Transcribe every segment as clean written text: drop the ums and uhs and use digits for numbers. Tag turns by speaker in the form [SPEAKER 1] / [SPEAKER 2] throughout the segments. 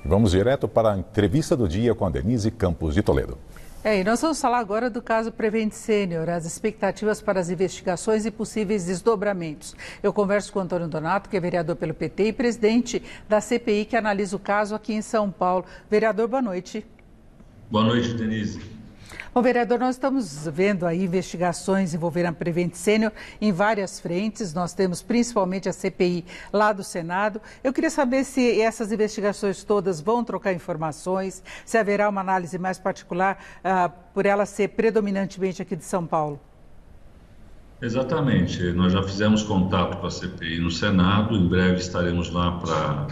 [SPEAKER 1] Vamos direto para a entrevista do dia com a Denise Campos de Toledo.
[SPEAKER 2] E nós vamos falar agora do caso Prevent Senior, as expectativas para as investigações e possíveis desdobramentos. Eu converso com o Antônio Donato, que é vereador pelo PT e presidente da CPI, que analisa o caso aqui em São Paulo. Vereador, boa noite.
[SPEAKER 3] Boa noite, Denise.
[SPEAKER 2] Bom, vereador, nós estamos vendo aí investigações envolvendo a Prevent Senior em várias frentes. Nós temos principalmente a CPI lá do Senado. Eu queria saber se essas investigações todas vão trocar informações, se haverá uma análise mais particular por ela ser predominantemente aqui de São Paulo.
[SPEAKER 3] Exatamente. Nós já fizemos contato com a CPI no Senado. Em breve estaremos lá para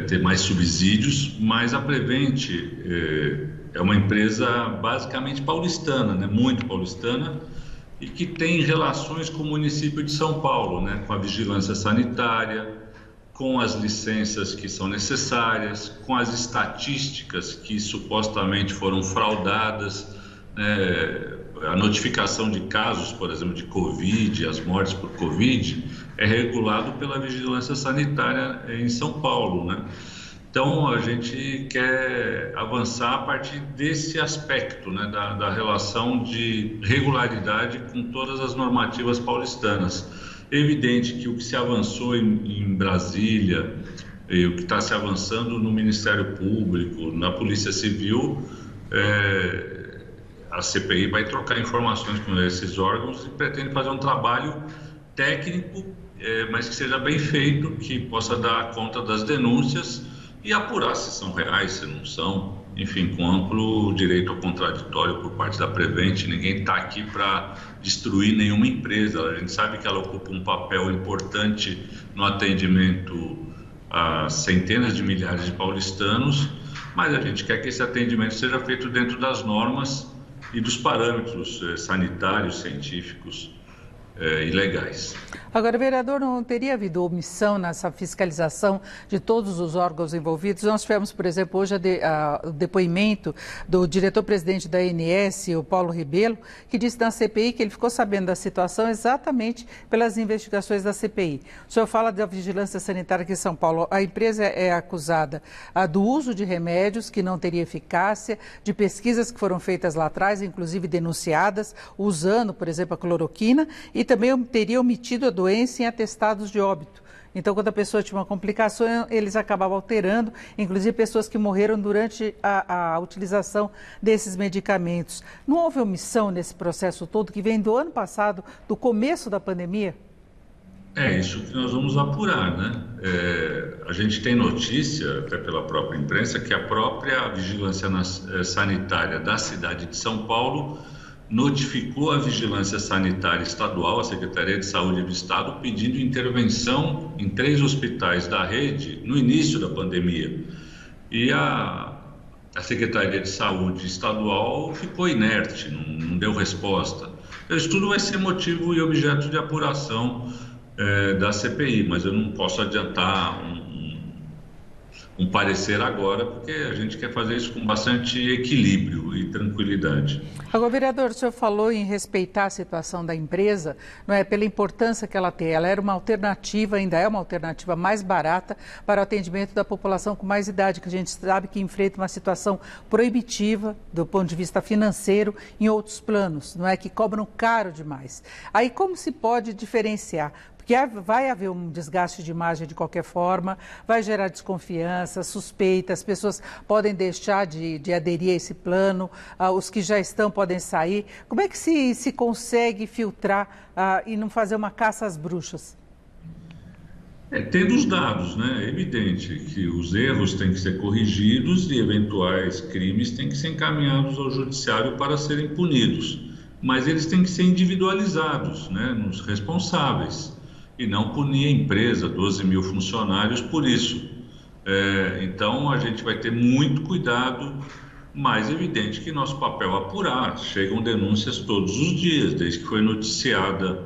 [SPEAKER 3] ter mais subsídios, mas a Prevent é uma empresa basicamente paulistana, né? Muito paulistana, e que tem relações com o município de São Paulo, né? Com a vigilância sanitária, com as licenças que são necessárias, com as estatísticas que supostamente foram fraudadas, a notificação de casos, por exemplo, de Covid, as mortes por Covid, é regulado pela vigilância sanitária em São Paulo, né? Então, a gente quer avançar a partir desse aspecto, né, da relação de regularidade com todas as normativas paulistanas. É evidente que o que se avançou em Brasília, e o que está se avançando no Ministério Público, na Polícia Civil, a CPI vai trocar informações com esses órgãos e pretende fazer um trabalho técnico, mas que seja bem feito, que possa dar conta das denúncias e apurar se são reais, se não são, enfim, com amplo direito ao contraditório por parte da Prevent. Ninguém está aqui para destruir nenhuma empresa. A gente sabe que ela ocupa um papel importante no atendimento a centenas de milhares de paulistanos, mas a gente quer que esse atendimento seja feito dentro das normas e dos parâmetros sanitários, científicos e legais.
[SPEAKER 2] Agora, vereador, não teria havido omissão nessa fiscalização de todos os órgãos envolvidos? Nós tivemos, por exemplo, hoje o depoimento do diretor-presidente da ANS, o Paulo Rebelo, que disse na CPI que ele ficou sabendo da situação exatamente pelas investigações da CPI. O senhor fala da vigilância sanitária aqui em São Paulo. A empresa é acusada do uso de remédios que não teria eficácia, de pesquisas que foram feitas lá atrás, inclusive denunciadas, usando, por exemplo, a cloroquina, e também teria omitido a doença em atestados de óbito. Então, quando a pessoa tinha uma complicação, eles acabavam alterando, inclusive pessoas que morreram durante a utilização desses medicamentos. Não houve omissão nesse processo todo, que vem do ano passado, do começo da pandemia?
[SPEAKER 3] É isso que nós vamos apurar, né? A gente tem notícia, até pela própria imprensa, que a própria vigilância sanitária da cidade de São Paulo notificou a Vigilância Sanitária Estadual, a Secretaria de Saúde do Estado, pedindo intervenção em 3 hospitais da rede no início da pandemia. E a Secretaria de Saúde Estadual ficou inerte, não deu resposta. Isso tudo vai ser motivo e objeto de apuração da CPI, mas eu não posso adiantar um parecer agora, porque a gente quer fazer isso com bastante equilíbrio e tranquilidade.
[SPEAKER 2] Agora, vereador, o senhor falou em respeitar a situação da empresa, não é, pela importância que ela tem. Ela era uma alternativa, ainda é uma alternativa mais barata para o atendimento da população com mais idade, que a gente sabe que enfrenta uma situação proibitiva do ponto de vista financeiro em outros planos, não é, que cobram caro demais. Aí como se pode diferenciar? Porque vai haver um desgaste de imagem de qualquer forma, vai gerar desconfiança, suspeita, as pessoas podem deixar de aderir a esse plano, os que já estão podem sair. Como é que se consegue filtrar e não fazer uma caça às bruxas?
[SPEAKER 3] Tendo os dados, né? É evidente que os erros têm que ser corrigidos e eventuais crimes têm que ser encaminhados ao judiciário para serem punidos. Mas eles têm que ser individualizados, né, nos responsáveis. E não punir a empresa, 12 mil funcionários, por isso. Então, a gente vai ter muito cuidado, mas é evidente que nosso papel é apurar. Chegam denúncias todos os dias, desde que foi noticiada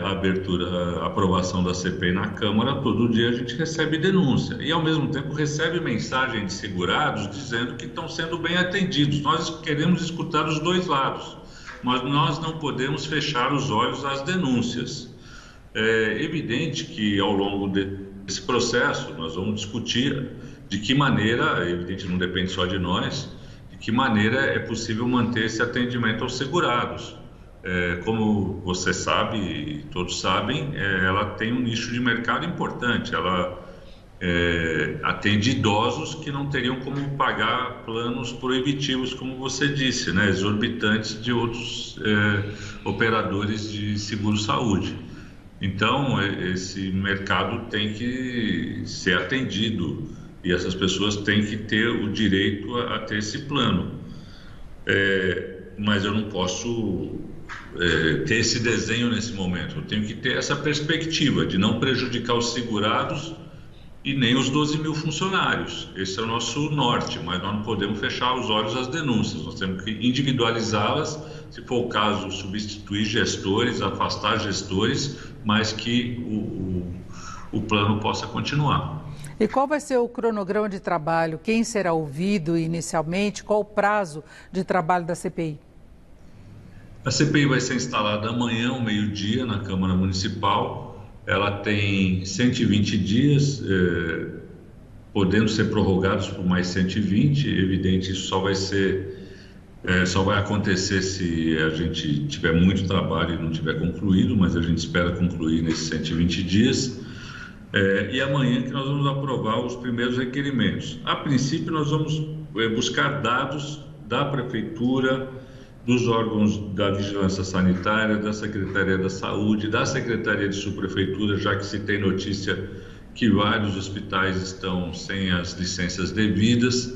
[SPEAKER 3] a aprovação da CPI na Câmara, todo dia a gente recebe denúncia. E, ao mesmo tempo, recebe mensagem de segurados dizendo que estão sendo bem atendidos. Nós queremos escutar os dois lados, mas nós não podemos fechar os olhos às denúncias. É evidente que ao longo desse processo nós vamos discutir de que maneira, evidente, não depende só de nós, de que maneira é possível manter esse atendimento aos segurados. Como você sabe, e todos sabem, ela tem um nicho de mercado importante, ela atende idosos que não teriam como pagar planos proibitivos, como você disse, né, exorbitantes de outros operadores de seguro-saúde. Então, esse mercado tem que ser atendido e essas pessoas têm que ter o direito a ter esse plano. Mas eu não posso ter esse desenho nesse momento, eu tenho que ter essa perspectiva de não prejudicar os segurados e nem os 12 mil funcionários. Esse é o nosso norte, mas nós não podemos fechar os olhos às denúncias, nós temos que individualizá-las, se for o caso, substituir gestores, afastar gestores, mas que o plano possa continuar.
[SPEAKER 2] E qual vai ser o cronograma de trabalho? Quem será ouvido inicialmente? Qual o prazo de trabalho da CPI?
[SPEAKER 3] A CPI vai ser instalada amanhã, ao meio-dia, na Câmara Municipal. Ela tem 120 dias, podendo ser prorrogados por mais 120. Evidente, isso só vai acontecer se a gente tiver muito trabalho e não tiver concluído, mas a gente espera concluir nesses 120 dias. E amanhã que nós vamos aprovar os primeiros requerimentos. A princípio, nós vamos buscar dados da Prefeitura, dos órgãos da Vigilância Sanitária, da Secretaria da Saúde, da Secretaria de Subprefeitura, já que se tem notícia que vários hospitais estão sem as licenças devidas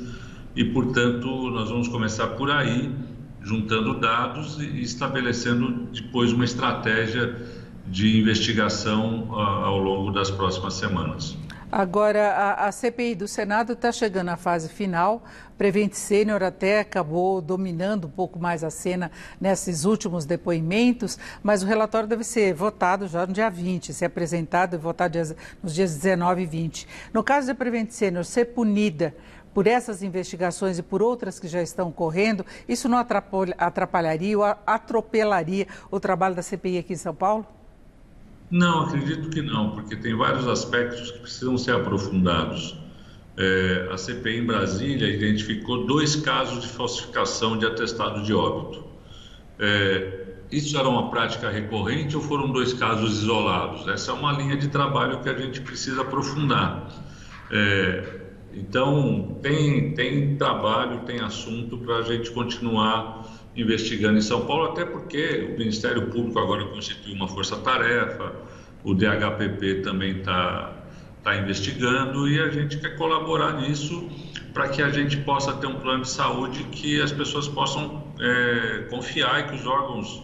[SPEAKER 3] e, portanto, nós vamos começar por aí, juntando dados e estabelecendo depois uma estratégia de investigação ao longo das próximas semanas.
[SPEAKER 2] Agora, a CPI do Senado está chegando à fase final. Prevent Senior até acabou dominando um pouco mais a cena nesses últimos depoimentos, mas o relatório deve ser votado já no dia 20, ser apresentado e votado nos dias 19 e 20. No caso da Prevent Senior ser punida por essas investigações e por outras que já estão correndo, isso não atrapalharia ou atropelaria o trabalho da CPI aqui em São Paulo?
[SPEAKER 3] Não, acredito que não, porque tem vários aspectos que precisam ser aprofundados. A CPI em Brasília identificou 2 casos de falsificação de atestado de óbito. Isso era uma prática recorrente ou foram 2 casos isolados? Essa é uma linha de trabalho que a gente precisa aprofundar. Então, tem trabalho, tem assunto para a gente continuar investigando em São Paulo, até porque o Ministério Público agora constitui uma força-tarefa, o DHPP também está investigando e a gente quer colaborar nisso para que a gente possa ter um plano de saúde que as pessoas possam confiar e que os órgãos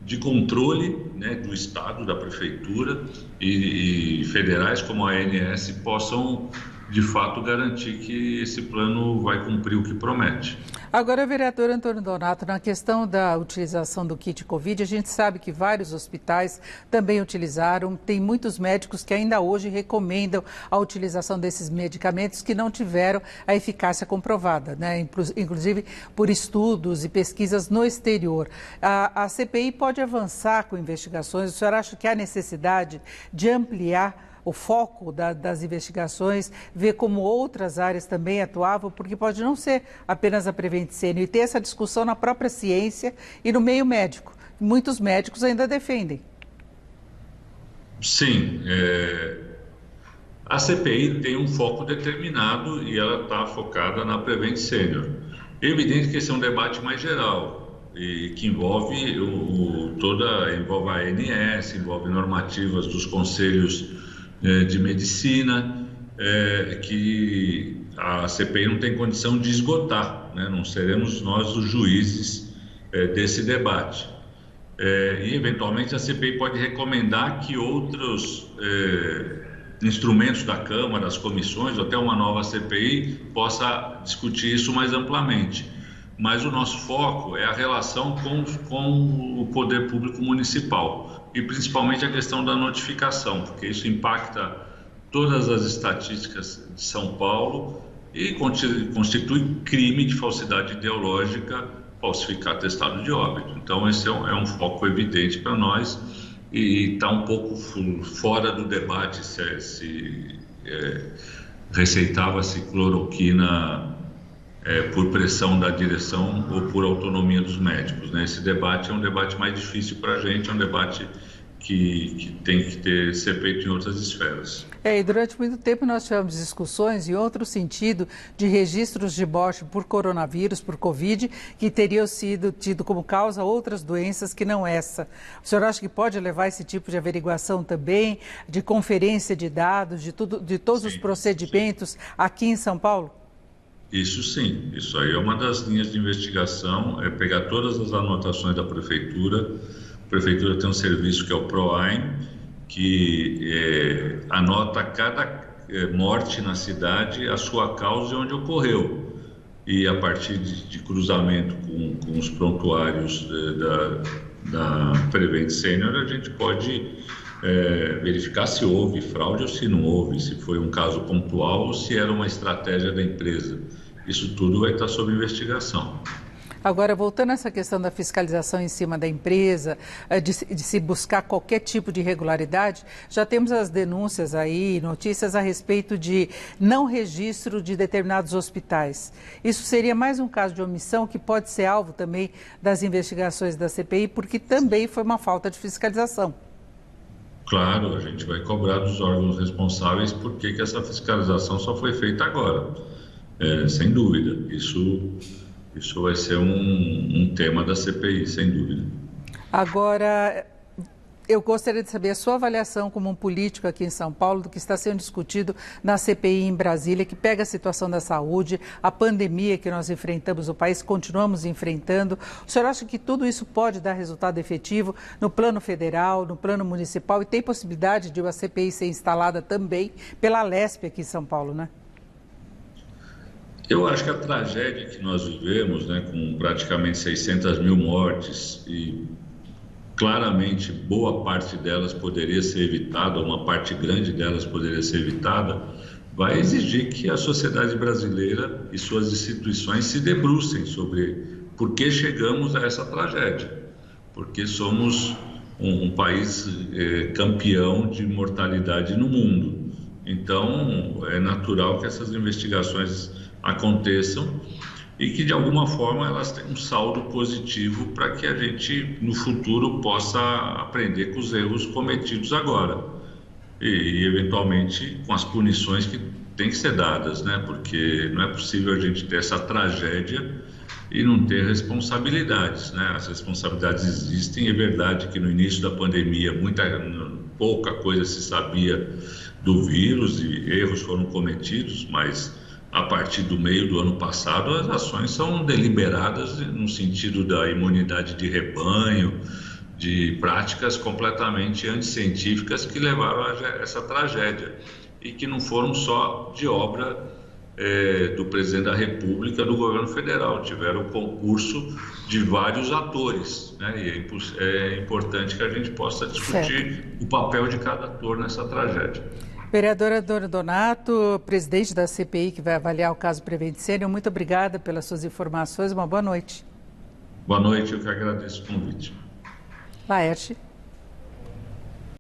[SPEAKER 3] de controle, né, do Estado, da Prefeitura e federais como a ANS possam de fato garantir que esse plano vai cumprir o que promete.
[SPEAKER 2] Agora, vereador Antônio Donato, na questão da utilização do kit Covid, a gente sabe que vários hospitais também utilizaram, tem muitos médicos que ainda hoje recomendam a utilização desses medicamentos que não tiveram a eficácia comprovada, né? Inclusive por estudos e pesquisas no exterior. A CPI pode avançar com investigações, o senhor acha que há necessidade de ampliar o foco das investigações, ver como outras áreas também atuavam, porque pode não ser apenas a Prevent Senior e ter essa discussão na própria ciência e no meio médico. Muitos médicos ainda defendem.
[SPEAKER 3] Sim, a CPI tem um foco determinado e ela está focada na Prevent Senior. É evidente que esse é um debate mais geral e que envolve envolve a ANS, envolve normativas dos conselhos de medicina, que a CPI não tem condição de esgotar, né? Não seremos nós os juízes desse debate. E, eventualmente, a CPI pode recomendar que outros instrumentos da Câmara, das comissões, ou até uma nova CPI, possa discutir isso mais amplamente. Mas o nosso foco é a relação com o poder público municipal e principalmente a questão da notificação, porque isso impacta todas as estatísticas de São Paulo e constitui crime de falsidade ideológica falsificar atestado de óbito. Então esse é um foco evidente para nós e está um pouco fora do debate se receitava-se cloroquina por pressão da direção ou por autonomia dos médicos, né? Esse debate é um debate mais difícil para a gente, é um debate que tem que ser feito em outras esferas.
[SPEAKER 2] E durante muito tempo nós tivemos discussões em outro sentido de registros de morte por coronavírus, por Covid, que teriam sido tido como causa outras doenças que não essa. O senhor acha que pode levar esse tipo de averiguação também, de conferência de dados, de todos os procedimentos aqui em São Paulo?
[SPEAKER 3] Isso sim, isso aí é uma das linhas de investigação, é pegar todas as anotações da prefeitura. A prefeitura tem um serviço que é o PROAIM, que anota cada morte na cidade, a sua causa e onde ocorreu. E a partir de cruzamento com os prontuários da Prevent Senior, a gente pode verificar se houve fraude ou se não houve, se foi um caso pontual ou se era uma estratégia da empresa. Isso tudo vai estar sob investigação.
[SPEAKER 2] Agora, voltando a essa questão da fiscalização em cima da empresa, de se buscar qualquer tipo de irregularidade, já temos as denúncias aí, notícias a respeito de não registro de determinados hospitais. Isso seria mais um caso de omissão que pode ser alvo também das investigações da CPI, porque também foi uma falta de fiscalização.
[SPEAKER 3] Claro, a gente vai cobrar dos órgãos responsáveis por que essa fiscalização só foi feita agora. Sem dúvida, isso vai ser um tema da CPI, sem dúvida.
[SPEAKER 2] Agora, eu gostaria de saber a sua avaliação como um político aqui em São Paulo do que está sendo discutido na CPI em Brasília, que pega a situação da saúde, a pandemia que nós enfrentamos no país, continuamos enfrentando. O senhor acha que tudo isso pode dar resultado efetivo no plano federal, no plano municipal, e tem possibilidade de uma CPI ser instalada também pela Alesp aqui em São Paulo, né?
[SPEAKER 3] Eu acho que a tragédia que nós vivemos, né, com praticamente 600 mil mortes e claramente boa parte delas poderia ser evitada, uma parte grande delas poderia ser evitada, vai exigir que a sociedade brasileira e suas instituições se debrucem sobre por que chegamos a essa tragédia. Porque somos um país campeão de mortalidade no mundo. Então, é natural que essas investigações aconteçam e que de alguma forma elas tenham um saldo positivo para que a gente no futuro possa aprender com os erros cometidos agora e eventualmente com as punições que têm que ser dadas, né? Porque não é possível a gente ter essa tragédia e não ter responsabilidades, né? As responsabilidades existem. É verdade que no início da pandemia pouca coisa se sabia do vírus e erros foram cometidos, mas a partir do meio do ano passado, as ações são deliberadas no sentido da imunidade de rebanho, de práticas completamente anticientíficas que levaram a essa tragédia e que não foram só de obra do presidente da República, do governo federal, tiveram o concurso de vários atores, né? E é importante que a gente possa discutir o papel de cada ator nessa tragédia.
[SPEAKER 2] Vereadora Dora Donato, presidente da CPI, que vai avaliar o caso Prevent Senior, muito obrigada pelas suas informações. Uma boa noite.
[SPEAKER 3] Boa noite, eu que agradeço o convite.
[SPEAKER 2] Laerte.